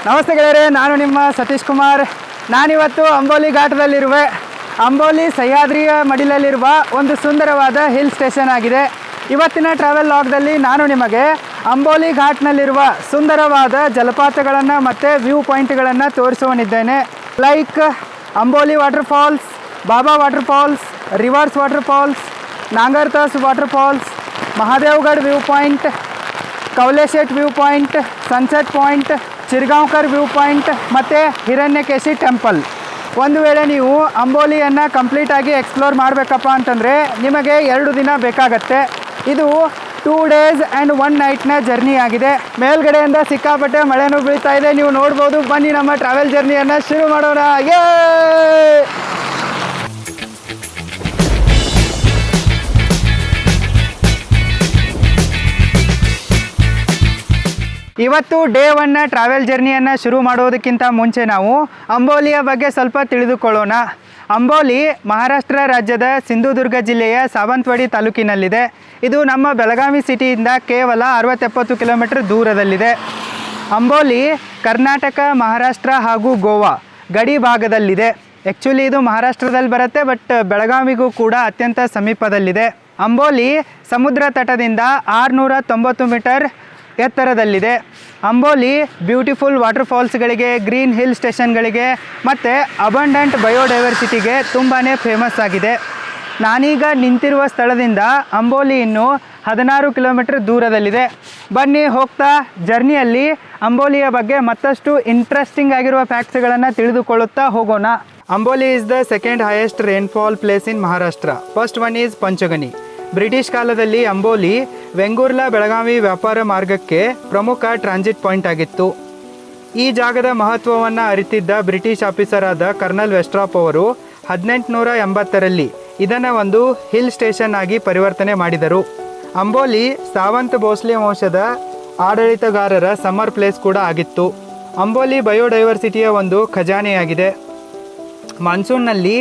ನಮಸ್ತೆ ಗೆಳೆಯರೆ, ನಾನು ನಿಮ್ಮ ಸತೀಶ್ ಕುಮಾರ್. ನಾನಿವತ್ತು ಅಂಬೋಲಿ ಘಾಟದಲ್ಲಿರುವೆ. ಅಂಬೋಲಿ ಸಹ್ಯಾದ್ರಿಯ ಮಡಿಲಲ್ಲಿರುವ ಒಂದು ಸುಂದರವಾದ ಹಿಲ್ ಸ್ಟೇಷನ್ ಆಗಿದೆ. ಇವತ್ತಿನ ಟ್ರಾವೆಲ್ ಲಾಗ್ದಲ್ಲಿ ನಾನು ನಿಮಗೆ ಅಂಬೋಲಿ ಘಾಟ್ನಲ್ಲಿರುವ ಸುಂದರವಾದ ಜಲಪಾತಗಳನ್ನು ಮತ್ತು ವ್ಯೂ ಪಾಯಿಂಟ್ಗಳನ್ನು ತೋರಿಸುವನಿದ್ದೇನೆ. Like Amboli water falls, Baba water falls, rivers water falls, Nangartas water falls, Mahadevgad view point, Kowleshet view point, sunset point, Chirgaonkar view point ಮತ್ತು ಹಿರಣ್ಯಕೇಶಿ ಟೆಂಪಲ್. ಒಂದು ವೇಳೆ ನೀವು ಅಂಬೋಲಿಯನ್ನು ಕಂಪ್ಲೀಟಾಗಿ ಎಕ್ಸ್ಪ್ಲೋರ್ ಮಾಡಬೇಕಪ್ಪ ಅಂತಂದರೆ ನಿಮಗೆ 2 ದಿನ ಬೇಕಾಗತ್ತೆ. ಇದು 2 days ಆ್ಯಂಡ್ 1 night ಜರ್ನಿ ಆಗಿದೆ. ಮೇಲ್ಗಡೆಯಿಂದ ಸಿಕ್ಕಾಪಟ್ಟೆ ಮಳೆನೂ ಬೀಳ್ತಾ ಇದೆ, ನೀವು ನೋಡ್ಬೋದು. ಬನ್ನಿ ನಮ್ಮ ಟ್ರಾವೆಲ್ ಜರ್ನಿಯನ್ನು ಶುರು ಮಾಡೋಣ. ಇವತ್ತು ಡೇ 1 ಟ್ರಾವೆಲ್ ಜರ್ನಿಯನ್ನು ಶುರು ಮಾಡೋದಕ್ಕಿಂತ ಮುಂಚೆ ನಾವು ಅಂಬೋಲಿಯ ಬಗ್ಗೆ ಸ್ವಲ್ಪ ತಿಳಿದುಕೊಳ್ಳೋಣ. ಅಂಬೋಲಿ ಮಹಾರಾಷ್ಟ್ರ ರಾಜ್ಯದ ಸಿಂಧುದುರ್ಗ ಜಿಲ್ಲೆಯ ಸಾವಂತವಾಡಿ ತಾಲೂಕಿನಲ್ಲಿದೆ. ಇದು ನಮ್ಮ ಬೆಳಗಾವಿ ಸಿಟಿಯಿಂದ ಕೇವಲ 60-70 ಕಿಲೋಮೀಟರ್ ದೂರದಲ್ಲಿದೆ. ಅಂಬೋಲಿ ಕರ್ನಾಟಕ, ಮಹಾರಾಷ್ಟ್ರ ಹಾಗೂ ಗೋವಾ ಗಡಿ ಭಾಗದಲ್ಲಿದೆ. ಆ್ಯಕ್ಚುಲಿ ಇದು ಮಹಾರಾಷ್ಟ್ರದಲ್ಲಿ ಬರುತ್ತೆ, ಬಟ್ ಬೆಳಗಾವಿಗೂ ಕೂಡ ಅತ್ಯಂತ ಸಮೀಪದಲ್ಲಿದೆ. ಅಂಬೋಲಿ ಸಮುದ್ರ ತಟದಿಂದ 690 ಮೀಟರ್ ಎತ್ತರದಲ್ಲಿದೆ. ಅಂಬೋಲಿ ಬ್ಯೂಟಿಫುಲ್ ವಾಟರ್ ಫಾಲ್ಸ್ಗಳಿಗೆ, ಗ್ರೀನ್ ಹಿಲ್ ಸ್ಟೇಷನ್ಗಳಿಗೆ ಮತ್ತು ಅಬಂಡೆಂಟ್ ಬಯೋಡೈವರ್ಸಿಟಿಗೆ ತುಂಬಾ ಫೇಮಸ್ ಆಗಿದೆ. ನಾನೀಗ ನಿಂತಿರುವ ಸ್ಥಳದಿಂದ ಅಂಬೋಲಿ ಇನ್ನೂ 16 ಕಿಲೋಮೀಟರ್ ದೂರದಲ್ಲಿದೆ. ಬನ್ನಿ, ಹೋಗ್ತಾ ಜರ್ನಿಯಲ್ಲಿ ಅಂಬೋಲಿಯ ಬಗ್ಗೆ ಮತ್ತಷ್ಟು ಇಂಟ್ರೆಸ್ಟಿಂಗ್ ಆಗಿರುವ ಫ್ಯಾಕ್ಟ್ಸ್ಗಳನ್ನು ತಿಳಿದುಕೊಳ್ಳುತ್ತಾ ಹೋಗೋಣ. Amboli is the second highest rainfall place in Maharashtra. First one is Panchgani. British ಕಾಲದಲ್ಲಿ ಅಂಬೋಲಿ ವೆಂಗೂರ್ಲಾ ಬೆಳಗಾವಿ ವ್ಯಾಪಾರ ಮಾರ್ಗಕ್ಕೆ ಪ್ರಮುಖ ಟ್ರಾನ್ಸಿಟ್ ಪಾಯಿಂಟ್ ಆಗಿತ್ತು. ಈ ಜಾಗದ ಮಹತ್ವವನ್ನು ಅರಿತಿದ್ದ ಬ್ರಿಟಿಷ್ ಆಫೀಸರ್ ಆದ ಕರ್ನಲ್ ವೆಸ್ಟ್ರಾಪ್ ಅವರು 1880ರಲ್ಲಿ ಇದನ್ನು ಒಂದು ಹಿಲ್ ಸ್ಟೇಷನ್ ಆಗಿ ಪರಿವರ್ತನೆ ಮಾಡಿದರು. ಅಂಬೋಲಿ ಸಾವಂತ್ ಭೋಸ್ಲೆ ವಂಶದ ಆಡಳಿತಗಾರರ ಸಮ್ಮರ್ ಪ್ಲೇಸ್ ಕೂಡ ಆಗಿತ್ತು. ಅಂಬೋಲಿ ಬಯೋಡೈವರ್ಸಿಟಿಯ ಒಂದು ಖಜಾನೆಯಾಗಿದೆ. ಮಾನ್ಸೂನ್ನಲ್ಲಿ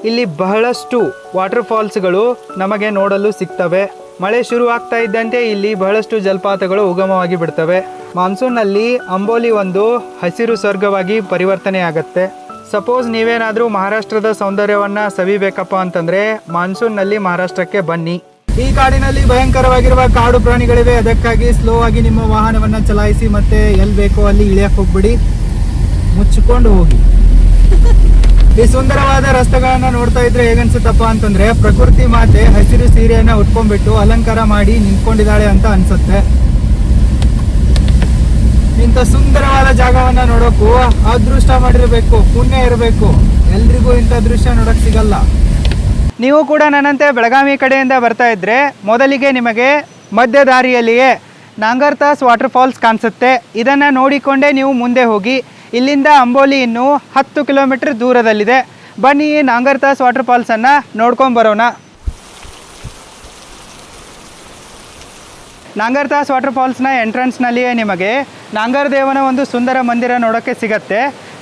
ಇಲ್ಲಿ ಬಹಳಷ್ಟು ವಾಟರ್ ಫಾಲ್ಸ್ಗಳು ನಮಗೆ ನೋಡಲು ಸಿಗ್ತವೆ. ಮಳೆ ಶುರು ಆಗ್ತಾ ಇದ್ದಂತೆ ಇಲ್ಲಿ ಬಹಳಷ್ಟು ಜಲಪಾತಗಳು ಉಗಮವಾಗಿ ಬಿಡ್ತವೆ. ಮಾನ್ಸೂನ್ನಲ್ಲಿ ಅಂಬೋಲಿ ಒಂದು ಹಸಿರು ಸ್ವರ್ಗವಾಗಿ ಪರಿವರ್ತನೆ ಆಗುತ್ತೆ. ಸಪೋಸ್ ನೀವೇನಾದರೂ ಮಹಾರಾಷ್ಟ್ರದ ಸೌಂದರ್ಯವನ್ನು ಸವಿಬೇಕಪ್ಪ ಅಂತಂದರೆ ಮಾನ್ಸೂನ್ನಲ್ಲಿ ಮಹಾರಾಷ್ಟ್ರಕ್ಕೆ ಬನ್ನಿ. ಈ ಕಾಡಿನಲ್ಲಿ ಭಯಂಕರವಾಗಿರುವ ಕಾಡು ಪ್ರಾಣಿಗಳಿವೆ. ಅದಕ್ಕಾಗಿ ಸ್ಲೋ ಆಗಿ ನಿಮ್ಮ ವಾಹನವನ್ನು ಚಲಾಯಿಸಿ ಮತ್ತು ಎಲ್ಲಿ ಬೇಕೋ ಅಲ್ಲಿ ಇಳಿಯಕ್ಕೆ ಹೋಗ್ಬಿಡಿ, ಮುಚ್ಚಿಕೊಂಡು ಹೋಗಿ. ಈ ಸುಂದರವಾದ ರಸ್ತೆಗಳನ್ನ ನೋಡ್ತಾ ಇದ್ರೆ ಹೇಗನ್ಸುತ್ತಪ್ಪ ಅಂತಂದ್ರೆ ಪ್ರಕೃತಿ ಮಾತೆ ಹಸಿರು ಸೀರೆಯನ್ನ ಉಟ್ಕೊಂಡ್ಬಿಟ್ಟು ಅಲಂಕಾರ ಮಾಡಿ ನಿಂತ್ಕೊಂಡಿದ್ದಾಳೆ ಅಂತ ಅನ್ಸುತ್ತೆ. ಇಂಥ ಸುಂದರವಾದ ಜಾಗವನ್ನ ನೋಡೋಕ್ಕೂ ಅದೃಷ್ಟ ಮಾಡಿರ್ಬೇಕು, ಪುಣ್ಯ ಇರಬೇಕು. ಎಲ್ರಿಗೂ ಇಂಥ ದೃಶ್ಯ ನೋಡಕ್ ಸಿಗಲ್ಲ. ನೀವು ಕೂಡ ನನ್ನಂತೆ ಬೆಳಗಾವಿ ಕಡೆಯಿಂದ ಬರ್ತಾ ಇದ್ರೆ ಮೊದಲಿಗೆ ನಿಮಗೆ ಮಧ್ಯ ದಾರಿಯಲ್ಲಿಯೇ ನಾಂಗರ್ತಾಸ್ ವಾಟರ್ ಫಾಲ್ಸ್ ಕಾಣಿಸುತ್ತೆ. ಇದನ್ನು ನೋಡಿಕೊಂಡೇ ನೀವು ಮುಂದೆ ಹೋಗಿ. ಇಲ್ಲಿಂದ ಅಂಬೋಲಿ ಇನ್ನೂ 10 ಕಿಲೋಮೀಟರ್ ದೂರದಲ್ಲಿದೆ. ಬನ್ನಿ, ನಾಂಗರ್ತಾಸ್ ವಾಟರ್ ಫಾಲ್ಸನ್ನು ನೋಡ್ಕೊಂಡು ಬರೋಣ. ನಾಂಗರ್ತಾಸ್ ವಾಟರ್ ಫಾಲ್ಸ್ನ ಎಂಟ್ರೆನ್ಸ್ನಲ್ಲಿಯೇ ನಿಮಗೆ ನಾಂಗರದೇವನ ಒಂದು ಸುಂದರ ಮಂದಿರ ನೋಡೋಕ್ಕೆ ಸಿಗತ್ತೆ.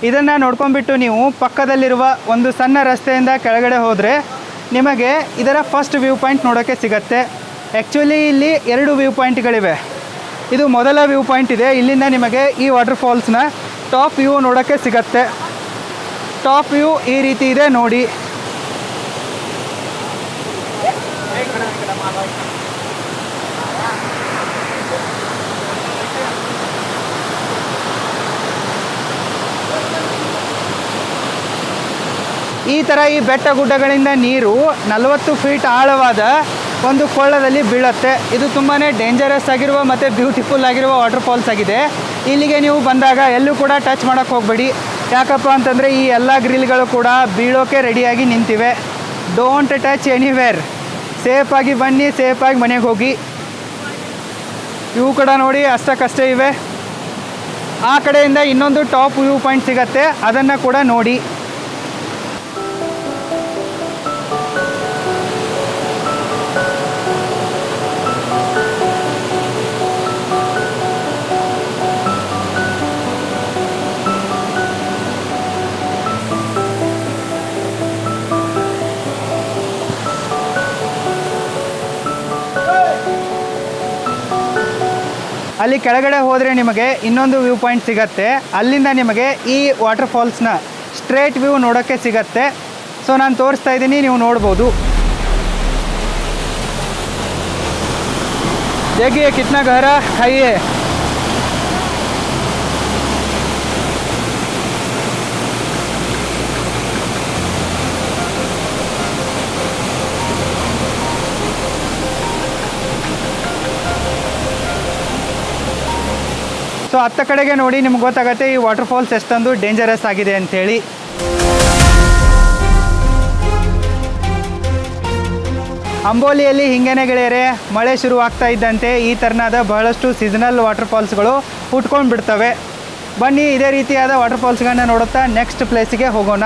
ಇದನ್ನು ನೋಡ್ಕೊಂಡ್ಬಿಟ್ಟು ನೀವು ಪಕ್ಕದಲ್ಲಿರುವ ಒಂದು ಸಣ್ಣ ರಸ್ತೆಯಿಂದ ಕೆಳಗಡೆ ಹೋದರೆ ನಿಮಗೆ ಇದರ ಫಸ್ಟ್ ವ್ಯೂ ಪಾಯಿಂಟ್ ನೋಡೋಕ್ಕೆ ಸಿಗತ್ತೆ. ಆ್ಯಕ್ಚುಲಿ ಇಲ್ಲಿ 2 ವ್ಯೂ ಪಾಯಿಂಟ್ಗಳಿವೆ. ಇದು ಮೊದಲ ವ್ಯೂ ಪಾಯಿಂಟ್ ಇದೆ. ಇಲ್ಲಿಂದ ನಿಮಗೆ ಈ ವಾಟರ್ ಫಾಲ್ಸ್ನ ಟಾಪ್ ವ್ಯೂ ನೋಡೋಕ್ಕೆ ಸಿಗತ್ತೆ. ಟಾಪ್ ವ್ಯೂ ಈ ರೀತಿ ಇದೆ ನೋಡಿ. ಈ ಥರ ಈ ಬೆಟ್ಟ ಗುಡ್ಡಗಳಿಂದ ನೀರು 40 ಫೀಟ್ ಆಳವಾದ ಒಂದು ಕೊಳ್ಳದಲ್ಲಿ ಬೀಳುತ್ತೆ. ಇದು ತುಂಬಾ ಡೇಂಜರಸ್ ಆಗಿರುವ ಮತ್ತು ಬ್ಯೂಟಿಫುಲ್ ಆಗಿರುವ ವಾಟರ್ ಫಾಲ್ಸ್ ಆಗಿದೆ. ಇಲ್ಲಿಗೆ ನೀವು ಬಂದಾಗ ಎಲ್ಲೂ ಕೂಡ ಟಚ್ ಮಾಡೋಕ್ಕೆ ಹೋಗಬೇಡಿ. ಯಾಕಪ್ಪ ಅಂತಂದರೆ ಈ ಎಲ್ಲ ಗ್ರಿಲ್ಗಳು ಕೂಡ ಬೀಳೋಕ್ಕೆ ರೆಡಿಯಾಗಿ ನಿಂತಿವೆ. Don't touch anywhere. ಸೇಫಾಗಿ ಬನ್ನಿ, ಸೇಫಾಗಿ ಮನೆಗೆ ಹೋಗಿ. ಇವು ಕೂಡ ನೋಡಿ ಅಷ್ಟಕ್ಕಷ್ಟೇ ಇವೆ. ಆ ಕಡೆಯಿಂದ ಇನ್ನೊಂದು ಟಾಪ್ ವ್ಯೂ ಪಾಯಿಂಟ್ ಸಿಗತ್ತೆ, ಅದನ್ನು ಕೂಡ ನೋಡಿ. ಅಲ್ಲಿ ಕೆಳಗಡೆ ಹೋದರೆ ನಿಮಗೆ ಇನ್ನೊಂದು ವ್ಯೂ ಪಾಯಿಂಟ್ ಸಿಗತ್ತೆ. ಅಲ್ಲಿಂದ ನಿಮಗೆ ಈ ವಾಟರ್ ಫಾಲ್ಸ್ನ ಸ್ಟ್ರೇಟ್ ವ್ಯೂ ನೋಡೋಕ್ಕೆ ಸಿಗತ್ತೆ. ಸೊ ನಾನು ತೋರಿಸ್ತಾ ಇದ್ದೀನಿ, ನೀವು ನೋಡ್ಬೋದು. देखिए कितना गहरा खाई है. ಸೊ ಹತ್ತ ಕಡೆಗೆ ನೋಡಿ ನಿಮ್ಗೆ ಗೊತ್ತಾಗುತ್ತೆ ಈ ವಾಟರ್ ಫಾಲ್ಸ್ ಎಷ್ಟೊಂದು ಡೇಂಜರಸ್ ಆಗಿದೆ ಅಂಥೇಳಿ. ಅಂಬೋಲಿಯಲ್ಲಿ ಹಿಂಗೇನೆ ಗೆಳೆಯರೆ, ಮಳೆ ಶುರು ಆಗ್ತಾ ಇದ್ದಂತೆ ಈ ಥರನಾದ ಬಹಳಷ್ಟು ಸೀಸನಲ್ ವಾಟರ್ ಫಾಲ್ಸ್ಗಳು ಹುಟ್ಕೊಂಡು ಬಿಡ್ತವೆ. ಬನ್ನಿ ಇದೇ ರೀತಿಯಾದ ವಾಟರ್ ಫಾಲ್ಸ್ಗಳನ್ನ ನೋಡುತ್ತಾ ನೆಕ್ಸ್ಟ್ ಪ್ಲೇಸಿಗೆ ಹೋಗೋಣ.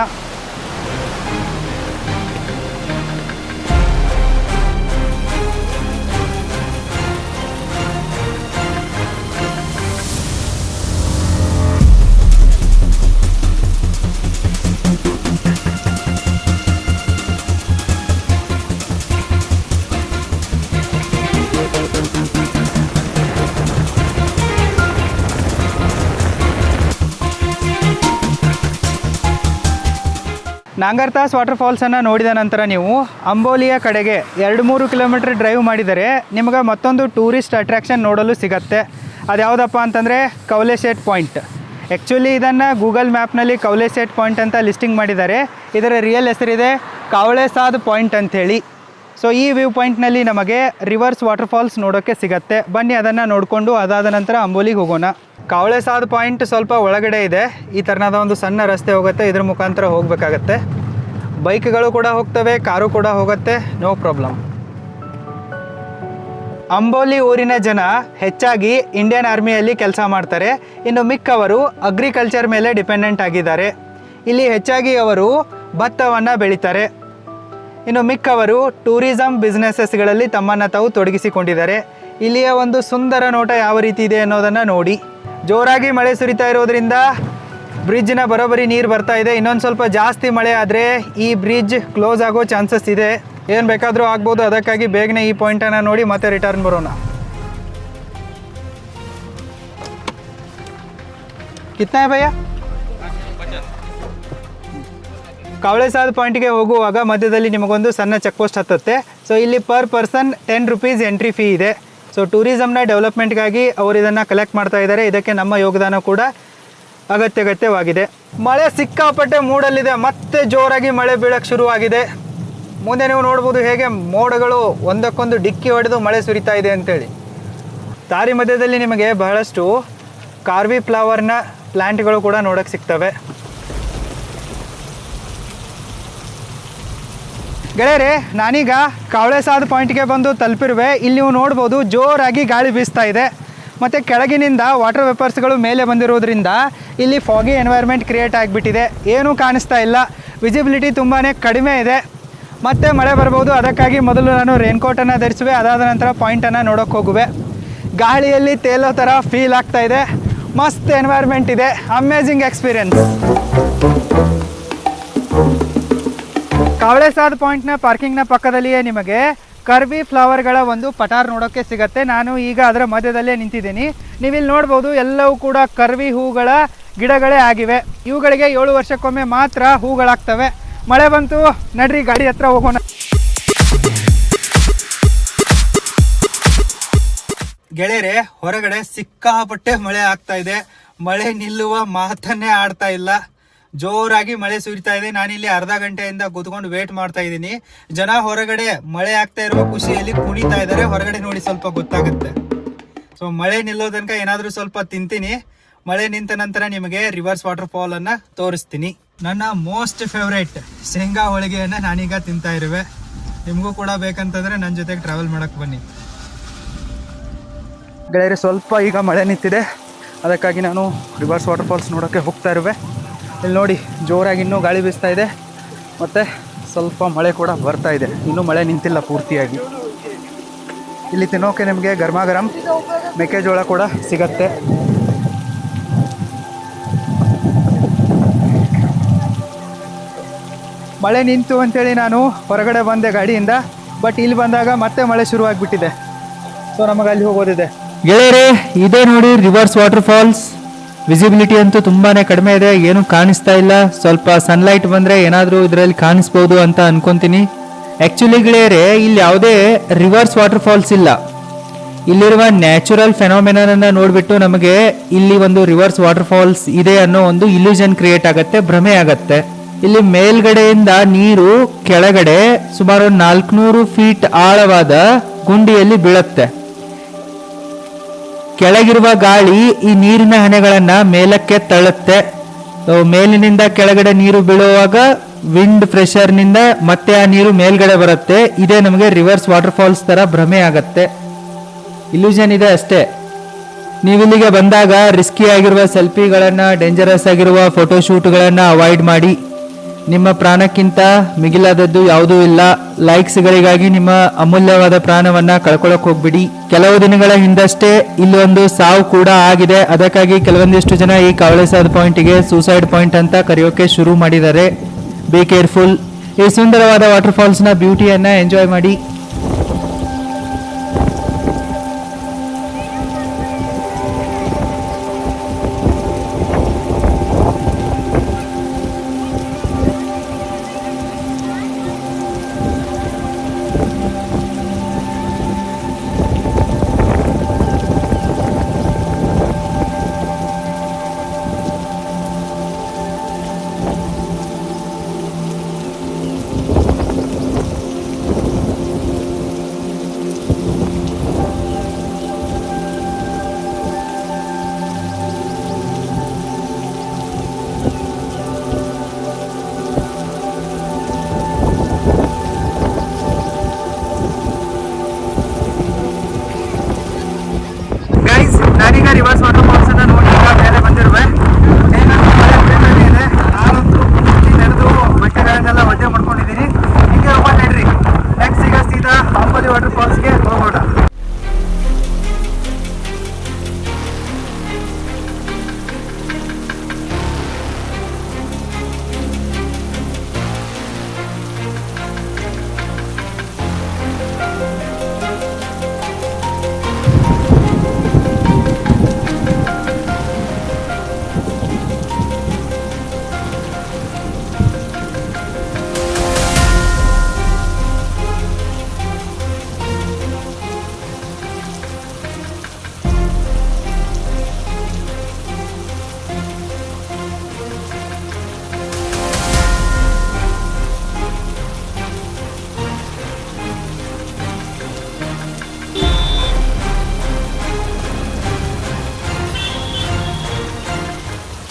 ನಾಂಗರ್ತಾಸ್ ವಾಟರ್ ಫಾಲ್ಸನ್ನು ನೋಡಿದ ನಂತರ ನೀವು ಅಂಬೋಲಿಯ ಕಡೆಗೆ 2-3 ಕಿಲೋಮೀಟರ್ ಡ್ರೈವ್ ಮಾಡಿದರೆ ನಿಮಗೆ ಮತ್ತೊಂದು ಟೂರಿಸ್ಟ್ ಅಟ್ರಾಕ್ಷನ್ ನೋಡಲು ಸಿಗತ್ತೆ. ಅದು ಯಾವುದಪ್ಪ ಅಂತಂದರೆ ಕೌಲೆಸೇಟ್ ಪಾಯಿಂಟ್. ಆ್ಯಕ್ಚುಲಿ ಇದನ್ನು ಗೂಗಲ್ ಮ್ಯಾಪ್ನಲ್ಲಿ ಕೌಲೆಸೇಟ್ ಪಾಯಿಂಟ್ ಅಂತ ಲಿಸ್ಟಿಂಗ್ ಮಾಡಿದ್ದಾರೆ. ಇದರ ರಿಯಲ್ ಹೆಸರಿದೆ ಕಾವಳೆಸಾದ್ ಪಾಯಿಂಟ್ ಅಂಥೇಳಿ. ಸೊ ಈ ವ್ಯೂ ಪಾಯಿಂಟ್ನಲ್ಲಿ ನಮಗೆ ರಿವರ್ಸ್ ವಾಟರ್ ಫಾಲ್ಸ್ ನೋಡೋಕ್ಕೆ ಸಿಗತ್ತೆ. ಬನ್ನಿ ಅದನ್ನು ನೋಡಿಕೊಂಡು ಅದಾದ ನಂತರ ಅಂಬೋಲಿಗೆ ಹೋಗೋಣ. ಕಾವಳೆಸಾದ್ ಪಾಯಿಂಟ್ ಸ್ವಲ್ಪ ಒಳಗಡೆ ಇದೆ. ಈ ಥರನಾದ ಒಂದು ಸಣ್ಣ ರಸ್ತೆ ಹೋಗುತ್ತೆ, ಇದ್ರ ಮುಖಾಂತರ ಹೋಗಬೇಕಾಗತ್ತೆ. ಬೈಕ್ಗಳು ಕೂಡ ಹೋಗ್ತವೆ, ಕಾರು ಕೂಡ ಹೋಗುತ್ತೆ, ನೋ ಪ್ರಾಬ್ಲಮ್. ಅಂಬೋಲಿ ಊರಿನ ಜನ ಹೆಚ್ಚಾಗಿ ಇಂಡಿಯನ್ ಆರ್ಮಿಯಲ್ಲಿ ಕೆಲಸ ಮಾಡ್ತಾರೆ. ಇನ್ನು ಮಿಕ್ಕವರು ಅಗ್ರಿಕಲ್ಚರ್ ಮೇಲೆ ಡಿಪೆಂಡೆಂಟ್ ಆಗಿದ್ದಾರೆ. ಇಲ್ಲಿ ಹೆಚ್ಚಾಗಿ ಅವರು ಭತ್ತವನ್ನು ಬೆಳೀತಾರೆ. ಇನ್ನು ಮಿಕ್ಕವರು ಟೂರಿಸಮ್ ಬಿಸ್ನೆಸಸ್ಗಳಲ್ಲಿ ತಮ್ಮನ್ನು ತಾವು ತೊಡಗಿಸಿಕೊಂಡಿದ್ದಾರೆ. ಇಲ್ಲಿಯ ಒಂದು ಸುಂದರ ನೋಟ ಯಾವ ರೀತಿ ಇದೆ ಅನ್ನೋದನ್ನು ನೋಡಿ. ಜೋರಾಗಿ ಮಳೆ ಸುರಿತಾ ಇರೋದ್ರಿಂದ ಬ್ರಿಡ್ಜ್ನ ಬರೋಬ್ಬರಿ ನೀರು ಬರ್ತಾ ಇದೆ. ಇನ್ನೊಂದು ಸ್ವಲ್ಪ ಜಾಸ್ತಿ ಮಳೆ ಆದರೆ ಈ ಬ್ರಿಡ್ಜ್ ಕ್ಲೋಸ್ ಆಗೋ ಚಾನ್ಸಸ್ ಇದೆ. ಏನು ಬೇಕಾದರೂ ಆಗ್ಬೋದು. ಅದಕ್ಕಾಗಿ ಬೇಗನೆ ಈ ಪಾಯಿಂಟನ್ನು ನೋಡಿ ಮತ್ತೆ ರಿಟರ್ನ್ ಬರೋಣ. ಕಿತ್ನಾ ಹೈ ಭಯ್ಯ? ಕಾವಳೆಸಾದ್ ಪಾಯಿಂಟ್ಗೆ ಹೋಗುವಾಗ ಮಧ್ಯದಲ್ಲಿ ನಿಮಗೊಂದು ಸಣ್ಣ ಚೆಕ್ ಪೋಸ್ಟ್ ಹತ್ತುತ್ತೆ. ಸೊ ಇಲ್ಲಿ per person 10 rupees entry fee ಇದೆ. ಸೊ ಟೂರಿಸಮ್ನ ಡೆವಲಪ್ಮೆಂಟ್ಗಾಗಿ ಅವರು ಇದನ್ನು ಕಲೆಕ್ಟ್ ಮಾಡ್ತಾ ಇದ್ದಾರೆ. ಇದಕ್ಕೆ ನಮ್ಮ ಯೋಗದಾನ ಕೂಡ ಅಗತ್ಯವಾಗಿದೆ. ಮಳೆ ಸಿಕ್ಕಾಪಟ್ಟೆ ಮೂಡಲ್ಲಿದೆ. ಮತ್ತೆ ಜೋರಾಗಿ ಮಳೆ ಬೀಳಕ್ಕೆ ಶುರುವಾಗಿದೆ. ಮುಂದೆ ನೀವು ನೋಡ್ಬೋದು ಹೇಗೆ ಮೋಡಗಳು ಒಂದಕ್ಕೊಂದು ಡಿಕ್ಕಿ ಹೊಡೆದು ಮಳೆ ಸುರಿತಾ ಇದೆ ಅಂತೇಳಿ. ದಾರಿ ಮಧ್ಯದಲ್ಲಿ ನಿಮಗೆ ಬಹಳಷ್ಟು ಕಾರ್ವಿ ಫ್ಲವರ್ನ ಪ್ಲ್ಯಾಂಟ್ಗಳು ಕೂಡ ನೋಡೋಕ್ಕೆ ಸಿಗ್ತವೆ. ಗೆಳೆಯರೆ, ನಾನೀಗ ಕಾವಳೆಸಾದ್ ಪಾಯಿಂಟ್ಗೆ ಬಂದು ತಲುಪಿರುವೆ. ಇಲ್ಲಿ ನೀವು ನೋಡ್ಬೋದು ಜೋರಾಗಿ ಗಾಳಿ ಬೀಸ್ತಾ ಇದೆ. ಮತ್ತು ಕೆಳಗಿನಿಂದ ವಾಟರ್ ವೇಪರ್ಸ್ಗಳು ಮೇಲೆ ಬಂದಿರೋದ್ರಿಂದ ಇಲ್ಲಿ ಫಾಗಿ ಎನ್ವೈರ್ಮೆಂಟ್ ಕ್ರಿಯೇಟ್ ಆಗಿಬಿಟ್ಟಿದೆ. ಏನೂ ಕಾಣಿಸ್ತಾ ಇಲ್ಲ. ವಿಸಿಬಿಲಿಟಿ ತುಂಬಾ ಕಡಿಮೆ ಇದೆ. ಮತ್ತೆ ಮಳೆ ಬರ್ಬೋದು. ಅದಕ್ಕಾಗಿ ಮೊದಲು ನಾನು ರೇನ್ಕೋಟನ್ನು ಧರಿಸುವೆ. ಅದಾದ ನಂತರ ಪಾಯಿಂಟನ್ನು ನೋಡೋಕ್ಕೆ ಹೋಗುವೆ. ಗಾಳಿಯಲ್ಲಿ ತೇಲೋ ಥರ ಫೀಲ್ ಆಗ್ತಾ ಇದೆ. ಮಸ್ತ್ ಎನ್ವೈರ್ಮೆಂಟ್ ಇದೆ. Amazing experience. ಕಾವಳೆಸಾದ್ ಪಾಯಿಂಟ್ನ ಪಾರ್ಕಿಂಗ್ನ ಪಕ್ಕದಲ್ಲಿಯೇ ನಿಮಗೆ ಕರ್ವಿ ಫ್ಲವರ್ಗಳ ಒಂದು ಪಟಾರ್ ನೋಡೋಕ್ಕೆ ಸಿಗುತ್ತೆ. ನಾನು ಈಗ ಅದರ ಮಧ್ಯದಲ್ಲೇ ನಿಂತಿದ್ದೀನಿ. ನೀವಿಲ್ಲಿ ನೋಡ್ಬೋದು ಎಲ್ಲವೂ ಕೂಡ ಕರ್ವಿ ಹೂಗಳ ಗಿಡಗಳೇ ಆಗಿವೆ. ಇವುಗಳಿಗೆ 7 ವರ್ಷಕ್ಕೊಮ್ಮೆ ಮಾತ್ರ ಹೂಗಳಾಗ್ತವೆ. ಮಳೆ ಬಂತು, ನಡ್ರಿ ಗಾಡಿ ಹತ್ರ ಹೋಗೋಣ. ಗೆಳೆಯರೆ, ಹೊರಗಡೆ ಸಿಕ್ಕಾಪಟ್ಟೆ ಮಳೆ ಆಗ್ತಾ ಇದೆ. ಮಳೆ ನಿಲ್ಲುವ ಮಾತನ್ನೇ ಆಡ್ತಾ ಇಲ್ಲ. ಜೋರಾಗಿ ಮಳೆ ಸುರಿತಾ ಇದೆ. ನಾನಿಲ್ಲಿ ಅರ್ಧ ಗಂಟೆಯಿಂದ ಕೂತ್ಕೊಂಡು ವೇಟ್ ಮಾಡ್ತಾ ಇದ್ದೀನಿ. ಜನ ಹೊರಗಡೆ ಮಳೆ ಆಗ್ತಾ ಇರುವ ಖುಷಿಯಲ್ಲಿ ಕುಣಿತಾ ಇದ್ದಾರೆ. ಹೊರಗಡೆ ನೋಡಿ ಸ್ವಲ್ಪ ಗೊತ್ತಾಗುತ್ತೆ. ಸೊ ಮಳೆ ನಿಲ್ಲೋ ತನಕ ಏನಾದರೂ ಸ್ವಲ್ಪ ತಿಂತೀನಿ. ಮಳೆ ನಿಂತ ನಂತರ ನಿಮಗೆ ರಿವರ್ಸ್ ವಾಟರ್ ಫಾಲ್ ಅನ್ನ ತೋರಿಸ್ತೀನಿ. ನನ್ನ ಮೋಸ್ಟ್ ಫೇವ್ರೇಟ್ ಶೇಂಗಾ ಹೋಳಿಗೆಯನ್ನು ನಾನೀಗ ತಿಂತಾ ಇರುವೆ. ನಿಮಗೂ ಕೂಡ ಬೇಕಂತಂದ್ರೆ ನನ್ನ ಜೊತೆಗೆ ಟ್ರಾವೆಲ್ ಮಾಡಕ್ಕೆ ಬನ್ನಿ. ಗೆಳೆಯರೆ, ಸ್ವಲ್ಪ ಈಗ ಮಳೆ ನಿಂತಿದೆ. ಅದಕ್ಕಾಗಿ ನಾನು ರಿವರ್ಸ್ ವಾಟರ್ ಫಾಲ್ಸ್ ನೋಡೋಕ್ಕೆ ಹೋಗ್ತಾ ಇರುವೆ. ಇಲ್ಲಿ ನೋಡಿ ಜೋರಾಗಿ ಇನ್ನೂ ಗಾಳಿ ಬೀಸ್ತಾ ಇದೆ. ಮತ್ತು ಸ್ವಲ್ಪ ಮಳೆ ಕೂಡ ಬರ್ತಾ ಇದೆ. ಇನ್ನೂ ಮಳೆ ನಿಂತಿಲ್ಲ ಪೂರ್ತಿಯಾಗಿ. ಇಲ್ಲಿ ತಿನ್ನೋಕೆ ನಿಮಗೆ ಗರಂ ಮೆಕ್ಕೆಜೋಳ ಕೂಡ ಸಿಗತ್ತೆ. ಮಳೆ ನಿಂತು ಅಂತೇಳಿ ನಾನು ಹೊರಗಡೆ ಬಂದೆ ಗಾಡಿಯಿಂದ. ಬಟ್ ಇಲ್ಲಿ ಬಂದಾಗ ಮತ್ತೆ ಮಳೆ ಶುರುವಾಗಿಬಿಟ್ಟಿದೆ. ಸೊ ನಮಗೆ ಅಲ್ಲಿ ಹೋಗೋದಿದೆ. ಗೆಳೆಯರೆ, ಇದೇ ನೋಡಿ ರಿವರ್ಸ್ ವಾಟರ್ ಫಾಲ್ಸ್. ವಿಸಿಬಿಲಿಟಿ ಅಂತೂ ತುಂಬಾನೇ ಕಡಿಮೆ ಇದೆ, ಏನು ಕಾಣಿಸ್ತಾ ಇಲ್ಲ. ಸ್ವಲ್ಪ ಸನ್ಲೈಟ್ ಬಂದ್ರೆ ಏನಾದರೂ ಇದರಲ್ಲಿ ಕಾಣಿಸ್ಬೋದು ಅಂತ ಅನ್ಕೊಂತೀನಿ. ಆಕ್ಚುಲಿ ಗೆಳೆಯರೆ, ಇಲ್ಲಿ ಯಾವುದೇ ರಿವರ್ಸ್ ವಾಟರ್ ಫಾಲ್ಸ್ ಇಲ್ಲ. ಇಲ್ಲಿರುವ ನ್ಯಾಚುರಲ್ ಫೆನೋಮೆನನ್ನ ನೋಡ್ಬಿಟ್ಟು ನಮಗೆ ಇಲ್ಲಿ ಒಂದು ರಿವರ್ಸ್ ವಾಟರ್ ಫಾಲ್ಸ್ ಇದೆ ಅನ್ನೋ ಒಂದು ಇಲ್ಯೂಷನ್ ಕ್ರಿಯೇಟ್ ಆಗತ್ತೆ, ಭ್ರಮೆ ಆಗತ್ತೆ. ಇಲ್ಲಿ ಮೇಲ್ಗಡೆಯಿಂದ ನೀರು ಕೆಳಗಡೆ ಸುಮಾರು 400 ಫೀಟ್ ಆಳವಾದ ಗುಂಡಿಯಲ್ಲಿ ಬೀಳುತ್ತೆ. ಕೆಳಗಿರುವ ಗಾಳಿ ಈ ನೀರಿನ ಹನಿಗಳನ್ನ ಮೇಲಕ್ಕೆ ತಳ್ಳುತ್ತೆ. ಮೇಲಿನಿಂದ ಕೆಳಗಡೆ ನೀರು ಬೀಳುವಾಗ ವಿಂಡ್ ಪ್ರೆಷರ್ನಿಂದ ಮತ್ತೆ ಆ ನೀರು ಮೇಲ್ಗಡೆ ಬರುತ್ತೆ. ಇದೇ ನಮಗೆ ರಿವರ್ಸ್ ವಾಟರ್ ಫಾಲ್ಸ್ ತರ ಭ್ರಮೆ ಆಗತ್ತೆ, ಇಲ್ಯೂಷನ್ ಇದೆ ಅಷ್ಟೇ. ನೀವಿಲ್ಲಿಗೆ ಬಂದಾಗ ರಿಸ್ಕಿ ಆಗಿರುವ ಸೆಲ್ಫಿಗಳನ್ನ, ಡೇಂಜರಸ್ ಆಗಿರುವ ಫೋಟೋಶೂಟ್ಗಳನ್ನ ಅವಾಯ್ಡ್ ಮಾಡಿ. ನಿಮ್ಮ ಪ್ರಾಣಕ್ಕಿಂತ ಮಿಗಿಲಾದದ್ದು ಯಾವುದೂ ಇಲ್ಲ. ಲೈಕ್ಸ್ಗಳಿಗಾಗಿ ನಿಮ್ಮ ಅಮೂಲ್ಯವಾದ ಪ್ರಾಣವನ್ನ ಕಳ್ಕೊಳ್ಳೋಕೆ ಹೋಗ್ಬಿಡಿ. ಕೆಲವು ದಿನಗಳ ಹಿಂದಷ್ಟೇ ಇಲ್ಲೊಂದು ಸಾವು ಕೂಡ ಆಗಿದೆ. ಅದಕ್ಕಾಗಿ ಕೆಲವೊಂದಿಷ್ಟು ಜನ ಈ ಕವಳೆಸಾದ ಪಾಯಿಂಟ್ಗೆ ಸೂಸೈಡ್ ಪಾಯಿಂಟ್ ಅಂತ ಕರೆಯೋಕೆ ಶುರು ಮಾಡಿದ್ದಾರೆ. Be careful. ಈ ಸುಂದರವಾದ ವಾಟರ್ ಫಾಲ್ಸ್ನ ಬ್ಯೂಟಿಯನ್ನ ಎಂಜಾಯ್ ಮಾಡಿ. ನಾನೀಗ ರಿವರ್ಸ್ ವಾಟರ್ ಫಾಲ್ಸ್ ಅನ್ನ ನೋಡಿ ಮೇಲೆ ಬಂದಿರುವೆ. ಇದೆ, ನಾನಂತೂ ನೆನೆದು ಬಟ್ಟೆಗಳನ್ನೆಲ್ಲ ಒದ್ದೆ ಮಾಡ್ಕೊಂಡಿದ್ದೀನಿ. ಹಿಂಗೆ ಹೋಗೋಣ ನಡ್ರಿ. ನೆಕ್ಸ್ಟ್ ಈಗ ಸೀದಾ ಅಂಬೋಲಿ ವಾಟರ್ ಫಾಲ್ಸ್ಗೆ ಹೋಗೋಣ.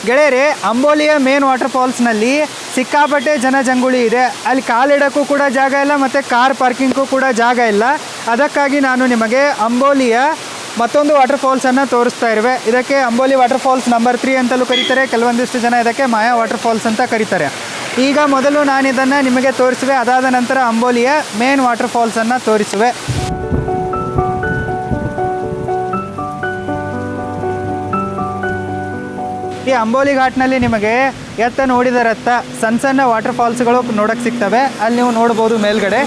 ಗೆಳೆಯರೆ, ಅಂಬೋಲಿಯ ಮೇನ್ ವಾಟರ್ ಫಾಲ್ಸ್ನಲ್ಲಿ ಸಿಕ್ಕಾಪಟ್ಟೆ ಜನಜಂಗುಳಿ ಇದೆ. ಅಲ್ಲಿ ಕಾಲಿಡೋಕ್ಕೂ ಕೂಡ ಜಾಗ ಇಲ್ಲ ಮತ್ತು ಕಾರ್ ಪಾರ್ಕಿಂಗ್ಗೂ ಕೂಡ ಜಾಗ ಇಲ್ಲ. ಅದಕ್ಕಾಗಿ ನಾನು ನಿಮಗೆ ಅಂಬೋಲಿಯ ಮತ್ತೊಂದು ವಾಟರ್ ಫಾಲ್ಸನ್ನು ತೋರಿಸ್ತಾ ಇರುವೆ. ಇದಕ್ಕೆ ಅಂಬೋಲಿ ವಾಟರ್ ಫಾಲ್ಸ್ ನಂಬರ್ 3 ಅಂತಲೂ ಕರೀತಾರೆ. ಕೆಲವೊಂದಿಷ್ಟು ಜನ ಇದಕ್ಕೆ ಮಾಯಾ ವಾಟರ್ ಫಾಲ್ಸ್ ಅಂತ ಕರೀತಾರೆ. ಈಗ ಮೊದಲು ನಾನು ಇದನ್ನು ನಿಮಗೆ ತೋರಿಸುವೆ, ಅದಾದ ನಂತರ ಅಂಬೋಲಿಯ ಮೇನ್ ವಾಟರ್ ಫಾಲ್ಸನ್ನು ತೋರಿಸುವೆ. ಈ ಅಂಬೋಲಿ ಘಾಟ್ನಲ್ಲಿ ನಿಮಗೆ ಎತ್ತ ನೋಡಿದರತ್ತ ಸಣ್ಣ ಸಣ್ಣ ವಾಟರ್ ಫಾಲ್ಸ್ಗಳು ನೋಡೋಕ್ಕೆ ಸಿಗ್ತವೆ. ಅಲ್ಲಿ ನೀವು ನೋಡ್ಬೋದು ಮೇಲ್ಗಡೆ.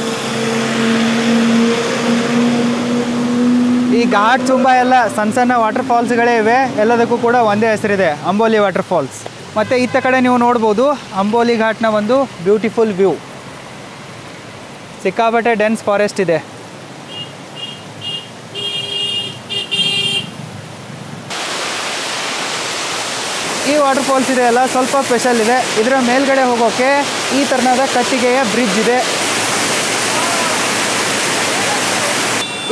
ಈ ಘಾಟ್ ತುಂಬ ಎಲ್ಲ ಸಣ್ಣ ಸಣ್ಣ ವಾಟರ್ ಫಾಲ್ಸ್ಗಳೇ ಇವೆ. ಎಲ್ಲದಕ್ಕೂ ಕೂಡ ಒಂದೇ ಹೆಸರಿದೆ, ಅಂಬೋಲಿ ವಾಟರ್ ಫಾಲ್ಸ್. ಮತ್ತು ಇತ್ತ ಕಡೆ ನೀವು ನೋಡ್ಬೋದು ಅಂಬೋಲಿ ಘಾಟ್ನ ಒಂದು ಬ್ಯೂಟಿಫುಲ್ ವ್ಯೂ. ಸಿಕ್ಕಾಪಟ್ಟೆ ಡೆನ್ಸ್ ಫಾರೆಸ್ಟ್ ಇದೆ. ಈ ವಾಟರ್ ಫಾಲ್ಸ್ ಇದೆ ಅಲ್ಲ, ಸ್ವಲ್ಪ ಸ್ಪೆಷಲ್ ಇದೆ. ಇದರ ಮೇಲ್ಗಡೆ ಹೋಗೋಕ್ಕೆ ಈ ಥರನಾದ ಕಟ್ಟಿಗೆಯ ಬ್ರಿಡ್ಜ್ ಇದೆ.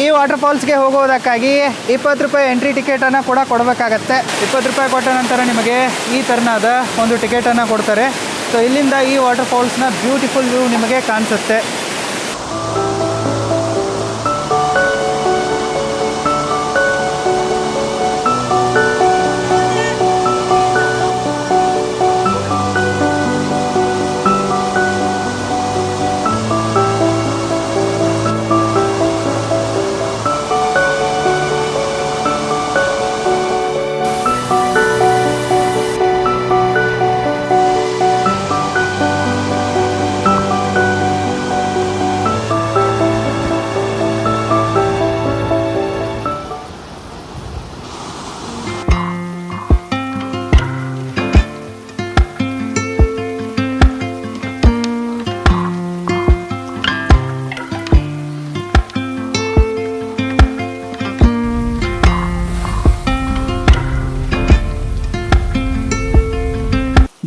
ಈ ವಾಟರ್ ಫಾಲ್ಸ್ಗೆ ಹೋಗೋದಕ್ಕಾಗಿ 20 ರೂಪಾಯಿ ಎಂಟ್ರಿ ಟಿಕೆಟನ್ನು ಕೂಡ ಕೊಡಬೇಕಾಗತ್ತೆ. 20 ರೂಪಾಯಿ ಕೊಟ್ಟ ನಂತರ ನಿಮಗೆ ಈ ಥರನಾದ ಒಂದು ಟಿಕೆಟನ್ನು ಕೊಡ್ತಾರೆ. ಸೊ ಇಲ್ಲಿಂದ ಈ ವಾಟರ್ ಫಾಲ್ಸ್ನ ಬ್ಯೂಟಿಫುಲ್ ವ್ಯೂ ನಿಮಗೆ ಕಾಣಿಸುತ್ತೆ.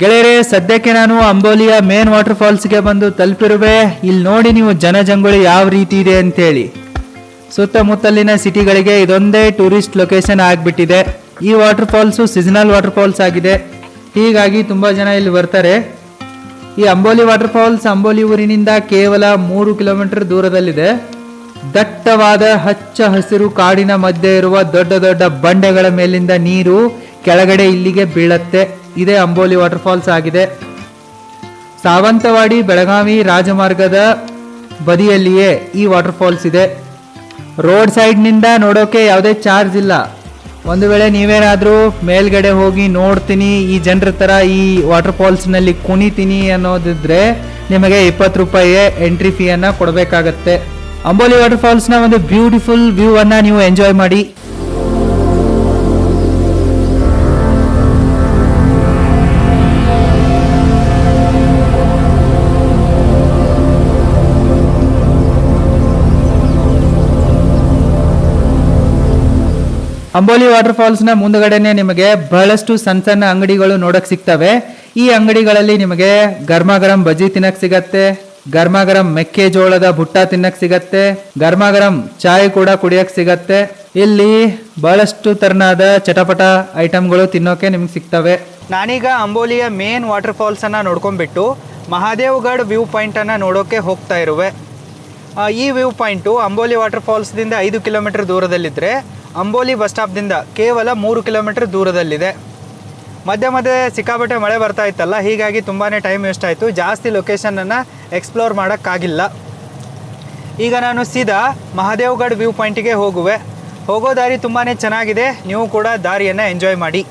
ಗೆಳೆಯರೆ, ಸದ್ಯಕ್ಕೆ ನಾನು ಅಂಬೋಲಿಯ ಮೇನ್ ವಾಟರ್ ಫಾಲ್ಸ್ಗೆ ಬಂದು ತಲುಪಿರುವೆ. ಇಲ್ಲಿ ನೋಡಿ ನೀವು ಜನಜಂಗುಳಿ ಯಾವ ರೀತಿ ಇದೆ ಅಂತೇಳಿ. ಸುತ್ತಮುತ್ತಲಿನ ಸಿಟಿಗಳಿಗೆ ಇದೊಂದೇ ಟೂರಿಸ್ಟ್ ಲೊಕೇಶನ್ ಆಗಿಬಿಟ್ಟಿದೆ. ಈ water falls seasonal water falls ಆಗಿದೆ, ಹೀಗಾಗಿ ತುಂಬ ಜನ ಇಲ್ಲಿ ಬರ್ತಾರೆ. ಈ ಅಂಬೋಲಿ ವಾಟರ್ ಫಾಲ್ಸ್ ಅಂಬೋಲಿ ಊರಿನಿಂದ ಕೇವಲ 3 ಕಿಲೋಮೀಟರ್ ದೂರದಲ್ಲಿದೆ. ದಟ್ಟವಾದ ಹಚ್ಚ ಹಸಿರು ಕಾಡಿನ ಮಧ್ಯೆ ಇರುವ ದೊಡ್ಡ ದೊಡ್ಡ ಬಂಡೆಗಳ ಮೇಲಿಂದ ನೀರು ಕೆಳಗಡೆ ಇಲ್ಲಿಗೆ ಬೀಳತ್ತೆ. ಇದೇ ಅಂಬೋಲಿ ವಾಟರ್ ಫಾಲ್ಸ್ ಆಗಿದೆ. ಸಾವಂತವಾಡಿ ಬೆಳಗಾವಿ ರಾಜಮಾರ್ಗದ ಬದಿಯಲ್ಲಿಯೇ ಈ ವಾಟರ್ ಫಾಲ್ಸ್ ಇದೆ. ರೋಡ್ ಸೈಡ್ನಿಂದ ನೋಡೋಕೆ ಯಾವುದೇ ಚಾರ್ಜ್ ಇಲ್ಲ. ಒಂದು ವೇಳೆ ನೀವೇನಾದರೂ ಮೇಲ್ಗಡೆ ಹೋಗಿ ನೋಡ್ತೀನಿ, ಈ ಜನರ ಥರ ಈ ವಾಟರ್ ಫಾಲ್ಸ್ನಲ್ಲಿ ಕುಣಿತೀನಿ ಅನ್ನೋದಿದ್ರೆ ನಿಮಗೆ 20 ರೂಪಾಯಿ ಎಂಟ್ರಿ ಫೀಯನ್ನು ಕೊಡಬೇಕಾಗತ್ತೆ. ಅಂಬೋಲಿ ವಾಟರ್ ಫಾಲ್ಸ್ನ ಒಂದು ಬ್ಯೂಟಿಫುಲ್ ವ್ಯೂ ಅನ್ನು ನೀವು ಎಂಜಾಯ್ ಮಾಡಿ. ಅಂಬೋಲಿ ವಾಟರ್ ಫಾಲ್ಸ್ನ ಮುಂದಗಡೆನೆ ನಿಮಗೆ ಬಹಳಷ್ಟು ಸಣ್ಣ ಸಣ್ಣ ಅಂಗಡಿಗಳು ನೋಡಕ್ ಸಿಗ್ತವೆ. ಈ ಅಂಗಡಿಗಳಲ್ಲಿ ನಿಮಗೆ ಗರ್ಮಾಗರಂ ಬಜ್ಜಿ ತಿನ್ನಕ್ ಸಿಗತ್ತೆ, ಗರ್ಮಾಗರಂ ಮೆಕ್ಕೆಜೋಳದ ಭುಟ್ಟ ತಿನ್ನಕ್ ಸಿಗತ್ತೆ, ಗರ್ಮಾಗರಂ ಚಾಯ್ ಕೂಡ ಕುಡಿಯಕ್ ಸಿಗತ್ತೆ. ಇಲ್ಲಿ ಬಹಳಷ್ಟು ತರನಾದ ಚಟಪಟ ಐಟಮ್ಗಳು ತಿನ್ನೋಕೆ ನಿಮ್ಗೆ ಸಿಗ್ತವೆ. ನಾನೀಗ ಅಂಬೋಲಿಯ ಮೇನ್ ವಾಟರ್ ಫಾಲ್ಸ್ ಅನ್ನ ನೋಡ್ಕೊಂಡ್ಬಿಟ್ಟು ಮಹಾದೇವ್ಗಢ್ ವ್ಯೂ ಪಾಯಿಂಟ್ ಅನ್ನ ನೋಡೋಕೆ ಹೋಗ್ತಾ ಇರುವೆ. ಈ ವ್ಯೂ ಪಾಯಿಂಟು ಅಂಬೋಲಿ ವಾಟರ್ ಫಾಲ್ಸ್ದಿಂದ 5 ಕಿಲೋಮೀಟರ್ ದೂರದಲ್ಲಿದ್ದರೆ ಅಂಬೋಲಿ ಬಸ್ ಸ್ಟಾಪ್ದಿಂದ ಕೇವಲ 3 ಕಿಲೋಮೀಟರ್ ದೂರದಲ್ಲಿದೆ. ಮಧ್ಯೆ ಮಧ್ಯೆ ಸಿಕ್ಕಾಪಟ್ಟೆ ಮಳೆ ಬರ್ತಾ ಇತ್ತಲ್ಲ, ಹೀಗಾಗಿ ತುಂಬಾ ಟೈಮ್ ವೇಸ್ಟ್ ಆಯಿತು. ಜಾಸ್ತಿ ಲೊಕೇಶನನ್ನು ಎಕ್ಸ್ಪ್ಲೋರ್ ಮಾಡೋಕ್ಕಾಗಿಲ್ಲ. ಈಗ ನಾನು ಸೀದಾ ಮಹಾದೇವ್ಗಢ್ ವ್ಯೂ ಪಾಯಿಂಟಿಗೆ ಹೋಗೋ ದಾರಿ ತುಂಬಾ ಚೆನ್ನಾಗಿದೆ. ನೀವು ಕೂಡ ದಾರಿಯನ್ನು ಎಂಜಾಯ್ ಮಾಡಿ.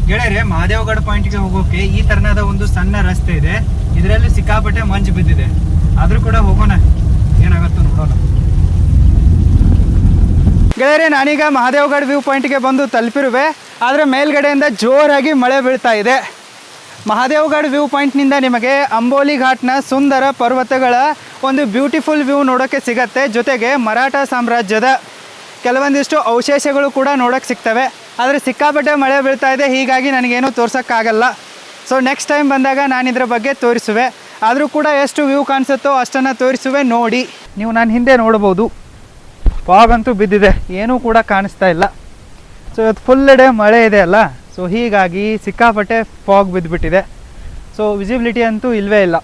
ಗೆಳೆಯರೆ, ಮಹಾದೇವ್ಗಢ್ ಪಾಯಿಂಟ್ಗೆ ಹೋಗೋಕೆ ಈ ತರನಾದ ಒಂದು ಸಣ್ಣ ರಸ್ತೆ ಇದೆ. ಇದರಲ್ಲಿ ಸಿಕ್ಕಾಪಟ್ಟೆ ಮಂಜು ಬಿದ್ದಿದೆ, ಆದ್ರೂ ಕೂಡ ಹೋಗೋಣ, ಏನಾಗುತ್ತೋ ನೋಡೋಣ. ಗೆಳೆಯರೆ, ನಾನೀಗ ಮಹಾದೇವ್ಗಢ್ ವ್ಯೂ ಪಾಯಿಂಟ್ಗೆ ಬಂದು ತಲುಪಿರುವೆ. ಆದರೆ ಮೇಲ್ಗಡೆಯಿಂದ ಜೋರಾಗಿ ಮಳೆ ಬೀಳ್ತಾ ಇದೆ. ಮಹಾದೇವ್ಗಢ್ ವ್ಯೂ ಪಾಯಿಂಟ್ನಿಂದ ನಿಮಗೆ ಅಂಬೋಲಿ ಘಾಟ್ನ ಸುಂದರ ಪರ್ವತಗಳ ಒಂದು ಬ್ಯೂಟಿಫುಲ್ ವ್ಯೂ ನೋಡೋಕ್ಕೆ ಸಿಗತ್ತೆ. ಜೊತೆಗೆ ಮರಾಠ ಸಾಮ್ರಾಜ್ಯದ ಕೆಲವೊಂದಿಷ್ಟು ಅವಶೇಷಗಳು ಕೂಡ ನೋಡೋಕ್ಕೆ ಸಿಗ್ತವೆ. ಆದರೆ ಸಿಕ್ಕಾಪಟ್ಟೆ ಮಳೆ ಬೀಳ್ತಾ ಇದೆ, ಹೀಗಾಗಿ ನನಗೇನು ತೋರ್ಸೋಕ್ಕಾಗಲ್ಲ. ಸೊ ನೆಕ್ಸ್ಟ್ ಟೈಮ್ ಬಂದಾಗ ನಾನು ಇದರ ಬಗ್ಗೆ ತೋರಿಸುವೆ. ಆದರೂ ಕೂಡ ಎಷ್ಟು ವ್ಯೂ ಕಾಣಿಸುತ್ತೋ ಅಷ್ಟನ್ನು ತೋರಿಸುವೆ, ನೋಡಿ. ನೀವು ನಾನು ಹಿಂದೆ ನೋಡ್ಬೋದು, ಫಾಗ್ ಅಂತೂ ಬಿದ್ದಿದೆ, ಏನೂ ಕೂಡ ಕಾಣಿಸ್ತಾ ಇಲ್ಲ. ಸೊ ಇವತ್ತು ಫುಲ್ ಡೇ ಮಳೆ ಇದೆ ಅಲ್ಲ, ಸೊ ಹೀಗಾಗಿ ಸಿಕ್ಕಾಪಟ್ಟೆ ಫಾಗ್ ಬಿದ್ದುಬಿಟ್ಟಿದೆ. ಸೊ ವಿಸಿಬಿಲಿಟಿ ಅಂತೂ ಇಲ್ಲವೇ ಇಲ್ಲ.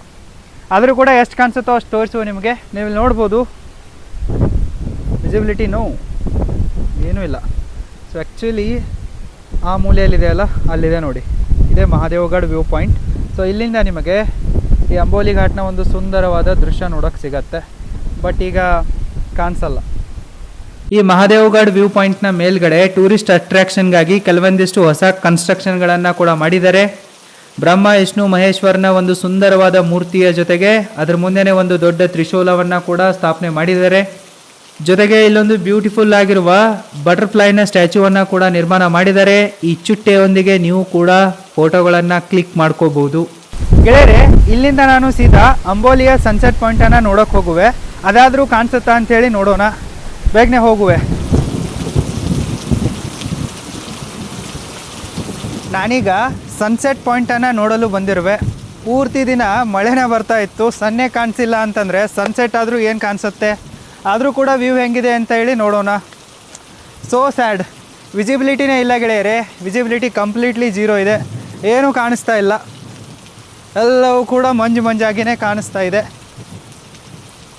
ಆದರೂ ಕೂಡ ಎಷ್ಟು ಕಾಣಿಸುತ್ತೋ ಅಷ್ಟು ತೋರಿಸುವ ನಿಮಗೆ. ನೀವು ನೋಡ್ಬೋದು, ವಿಸಿಬಿಲಿಟಿ ಏನೂ ಇಲ್ಲ. ಸೊ ಆ್ಯಕ್ಚುಲಿ ಆ ಮೂಲೆಯಲ್ಲಿದೆ ಅಲ್ಲ, ಅಲ್ಲಿದೆ ನೋಡಿ, ಇದೇ ಮಹಾದೇವ್ಗಢ್ ವ್ಯೂ ಪಾಯಿಂಟ್. ಸೊ ಇಲ್ಲಿಂದ ನಿಮಗೆ ಈ ಅಂಬೋಲಿ ಘಾಟ್ನ ಒಂದು ಸುಂದರವಾದ ದೃಶ್ಯ ನೋಡೋಕ್ಕೆ ಸಿಗತ್ತೆ, ಬಟ್ ಈಗ ಕಾಣಿಸಲ್ಲ. ಈ ಮಹಾದೇವ್ಗಢ್ ವ್ಯೂ ಪಾಯಿಂಟ್ನ ಮೇಲ್ಗಡೆ ಟೂರಿಸ್ಟ್ ಅಟ್ರಾಕ್ಷನ್ಗಾಗಿ ಕೆಲವೊಂದಿಷ್ಟು ಹೊಸ ಕನ್ಸ್ಟ್ರಕ್ಷನ್ಗಳನ್ನು ಕೂಡ ಮಾಡಿದ್ದಾರೆ. ಬ್ರಹ್ಮ ವಿಷ್ಣು ಮಹೇಶ್ವರನ ಒಂದು ಸುಂದರವಾದ ಮೂರ್ತಿಯ ಜೊತೆಗೆ ಅದರ ಮುಂದೆನೇ ಒಂದು ದೊಡ್ಡ ತ್ರಿಶೂಲವನ್ನು ಕೂಡ ಸ್ಥಾಪನೆ ಮಾಡಿದ್ದಾರೆ. ಜೊತೆಗೆ ಇಲ್ಲೊಂದು ಬ್ಯೂಟಿಫುಲ್ ಆಗಿರುವ ಬಟರ್ಫ್ಲೈನ ಸ್ಟ್ಯಾಚ್ಯೂವನ್ನು ಕೂಡ ನಿರ್ಮಾಣ ಮಾಡಿದ್ದಾರೆ. ಈ ಚುಟ್ಟೆಯೊಂದಿಗೆ ನೀವು ಕೂಡ ಫೋಟೋಗಳನ್ನು ಕ್ಲಿಕ್ ಮಾಡ್ಕೋಬಹುದು. ಗೆಳೆಯರೆ, ಇಲ್ಲಿಂದ ನಾನು ಸೀದಾ ಅಂಬೋಲಿಯ ಸನ್ಸೆಟ್ ಪಾಯಿಂಟನ್ನು ನೋಡೋಕೆ ಹೋಗುವೆ. ಅದಾದರೂ ಕಾಣಿಸುತ್ತಾ ಅಂಥೇಳಿ ನೋಡೋಣ, ಬೇಗನೆ ಹೋಗುವೆ. ನಾನೀಗ ಸನ್ಸೆಟ್ ಪಾಯಿಂಟನ್ನು ನೋಡಲು ಬಂದಿರುವೆ. ಪೂರ್ತಿ ದಿನ ಮಳೆನೇ ಬರ್ತಾ ಇತ್ತು, ಸನ್ನೆ ಕಾಣಿಸಿಲ್ಲ ಅಂತಂದರೆ ಸನ್ಸೆಟ್ ಆದರೂ ಏನು ಕಾಣಿಸುತ್ತೆ. ಆದರೂ ಕೂಡ ವ್ಯೂ ಹೆಂಗಿದೆ ಅಂತ ಹೇಳಿ ನೋಡೋಣ. ಸೋ ಸ್ಯಾಡ್, ವಿಸಿಬಿಲಿಟಿನೇ ಇಲ್ಲ ಗೆಳೆಯರೆ. ವಿಸಿಬಿಲಿಟಿ ಕಂಪ್ಲೀಟ್ಲಿ ಜೀರೋ ಇದೆ, ಏನೂ ಕಾಣಿಸ್ತಾ ಇಲ್ಲ. ಎಲ್ಲವೂ ಕೂಡ ಮಂಜಾಗಿಯೇ ಕಾಣಿಸ್ತಾ ಇದೆ.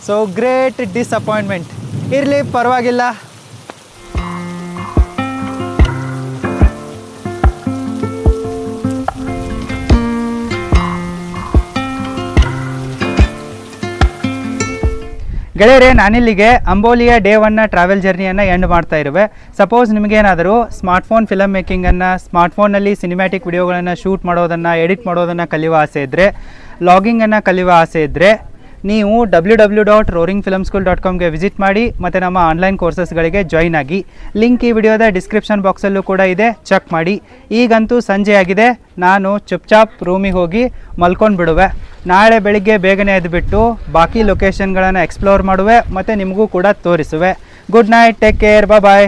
So great disappointment. ಇರಲಿ, ಪರವಾಗಿಲ್ಲ. ಗೆಳೆಯರೆ, ನಾನಿಲ್ಲಿಗೆ ಅಂಬೋಲಿಯ ಡೇ 1 ಟ್ರಾವೆಲ್ ಜರ್ನಿಯನ್ನು ಎಂಡ್ ಮಾಡ್ತಾ ಇರುವೆ. ಸಪೋಸ್ ನಿಮಗೇನಾದರೂ ಸ್ಮಾರ್ಟ್ಫೋನ್ ಫಿಲಮ್ ಮೇಕಿಂಗನ್ನು, ಸ್ಮಾರ್ಟ್ಫೋನಲ್ಲಿ ಸಿನಿಮ್ಯಾಟಿಕ್ ವಿಡಿಯೋಗಳನ್ನು ಶೂಟ್ ಮಾಡೋದನ್ನು, ಎಡಿಟ್ ಮಾಡೋದನ್ನು ಕಲಿಯುವ ಆಸೆ ಇದ್ದರೆ, ಲಾಗಿಂಗನ್ನು ಕಲಿಯುವ ಆಸೆ ಇದ್ದರೆ ನೀವು www.roaringfilmschool.comಗೆ ವಿಸಿಟ್ ಮಾಡಿ ಮತ್ತು ನಮ್ಮ ಆನ್ಲೈನ್ ಕೋರ್ಸಸ್ಗಳಿಗೆ ಜಾಯ್ನ್ ಆಗಿ. ಲಿಂಕ್ ಈ ವಿಡಿಯೋದ ಡಿಸ್ಕ್ರಿಪ್ಷನ್ ಬಾಕ್ಸಲ್ಲೂ ಕೂಡ ಇದೆ, ಚೆಕ್ ಮಾಡಿ. ಈಗಂತೂ ಸಂಜೆ ಆಗಿದೆ, ನಾನು ಚುಪ್ಚಾಪ್ ರೂಮಿಗೆ ಹೋಗಿ ಮಲ್ಕೊಂಡು ಬಿಡುವೆ. ನಾಳೆ ಬೆಳಿಗ್ಗೆ ಬೇಗನೆ ಎದ್ದುಬಿಟ್ಟು ಬಾಕಿ ಲೊಕೇಶನ್ಗಳನ್ನು ಎಕ್ಸ್ಪ್ಲೋರ್ ಮಾಡುವೆ ಮತ್ತು ನಿಮಗೂ ಕೂಡ ತೋರಿಸುವೆ. ಗುಡ್ ನೈಟ್, ಟೇಕ್ ಕೇರ್, ಬಾಯ್.